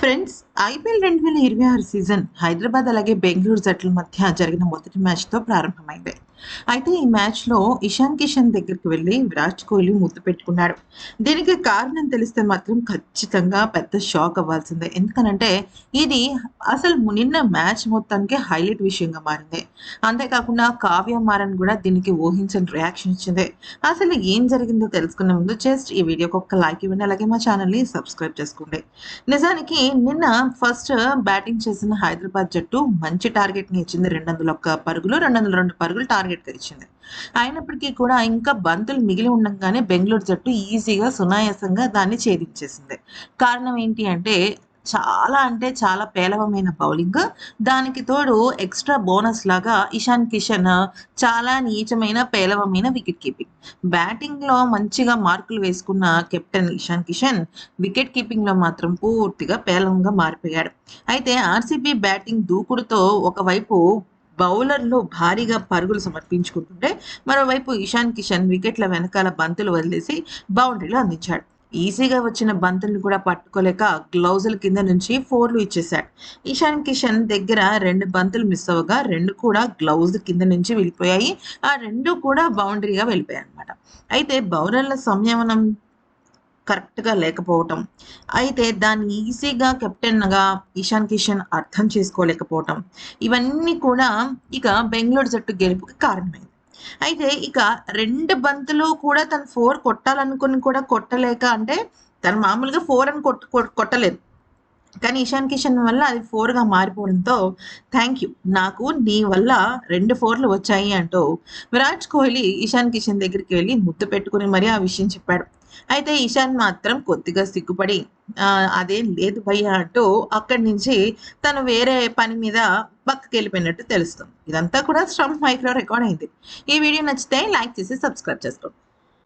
Friends, IPL 2026 season Hyderabad అలాగే బెంగళూరు జట్ల మధ్య జరిగిన మొదటి మ్యాచ్‌తో ప్రారంభమైంది. అయితే ఈ మ్యాచ్‌లో ఇషాన్ కిషన్ దగ్గరికి వెళ్లి విరాట్ కోహ్లీ ముద్దు పెట్టుకున్నాడు. దీనికి కారణం తెలిస్తే మాత్రం ఖచ్చితంగా పెద్ద షాక్ అవ్వాల్సిందే. ఎందుకనంటే ఇది అసలు నిన్న మ్యాచ్ మొత్తానికి హైలైట్ విషయంగా మారింది. అంతేకాకుండా కావ్య మారన్ కూడా దీనికి ఊహించని రియాక్షన్ ఇచ్చింది. అసలు ఏం జరిగిందో తెలుసుకునే ముందు జస్ట్ ఈ వీడియోకి ఒక్క లైక్ ఇవ్వండి. అలాగే మా ఛానల్‌ని సబ్స్క్రైబ్ చేసుకోండి. నిజానికి నిన్న ఫస్ట్ బ్యాటింగ్ చేసిన హైదరాబాద్ జట్టు మంచి టార్గెట్‌ని ఇచ్చింది. 201 పరుగులు, 202 పరుగులు టార్గెట్‌గా ఇచ్చింది. అయినప్పటికీ కూడా ఇంకా బంతులు మిగిలి ఉండంగానే బెంగుళూరు జట్టు ఈజీగా సునాయాసంగా దాన్ని ఛేదించేసింది. కారణం ఏంటి అంటే చాలా అంటే చాలా పేలవమైన బౌలింగ్. దానికి తోడు ఎక్స్‌ట్రా బోనస్ లాగా ఇషాన్ కిషన్ చాలా నీచమైన, పేలవమైన వికెట్ కీపింగ్. బ్యాటింగ్‌లో మంచిగా మార్కులు వేసుకున్న కెప్టెన్ ఇషాన్ కిషన్ వికెట్ కీపింగ్‌లో మాత్రం పూర్తిగా పేలవంగా మారిపోయాడు. అయితే ఆర్‌సీబీ బ్యాటింగ్ దూకుడుతో ఒకవైపు బౌలర్లు భారీగా పరుగులు సమర్పించుకుంటుంటే, మరోవైపు ఇషాన్ కిషన్ వికెట్ల వెనకాల బంతులు వదిలేసి బౌండరీలు అందించాడు. ఈజీగా వచ్చిన బంతుల్ని కూడా పట్టుకోలేక గ్లౌజుల కింద నుంచి 4లు ఇచ్చేశాడు. ఇషాన్ కిషన్ దగ్గర 2 బంతులు మిస్ అవ్వగా 2 కూడా గ్లౌజ్ కింద నుంచి వెళ్ళిపోయాయి. ఆ 2 కూడా బౌండరీగా వెళ్ళిపోయాయన్నమాట. అయితే బౌలర్ల సంయమనం కరెక్ట్‌గా లేకపోవటం. అయితే దాన్ని ఈజీగా కెప్టెన్‌గా ఇషాన్ కిషన్ అర్థం చేసుకోలేకపోవటం. ఇవన్నీ కూడా ఇక బెంగుళూరు జట్టు గెలుపుకి కారణమైంది. అయితే ఇక 2 బంతులు కూడా తను 4 కొట్టాలనుకుని కూడా కొట్టలేక అంటే తను మామూలుగా 4 అని కొట్టలేదు. కానీ ఇషాన్ కిషన్ వల్ల అది 4గా మారిపోవడంతో థ్యాంక్ యూ. నాకు నీ వల్ల 2 4లు వచ్చాయి అంటూ విరాట్ కోహ్లీ ఇషాన్ కిషన్ దగ్గరికి వెళ్లి ముద్దు పెట్టుకొని మరీ ఆ విషయం చెప్పాడు. అయితే ఇషాన్ మాత్రం కొద్దిగా సిగ్గుపడి అదేం లేదు భయ్యా అంటూ అక్కడి నుంచి తను వేరే పని మీద పక్కకెళ్ళిపోయినట్టు తెలుస్తుంది. ఇదంతా కూడా స్టంప్ మైక్‌లో రికార్డ్ అయింది. ఈ వీడియో నచ్చితే లైక్ చేసి సబ్స్క్రైబ్ చేసుకోండి.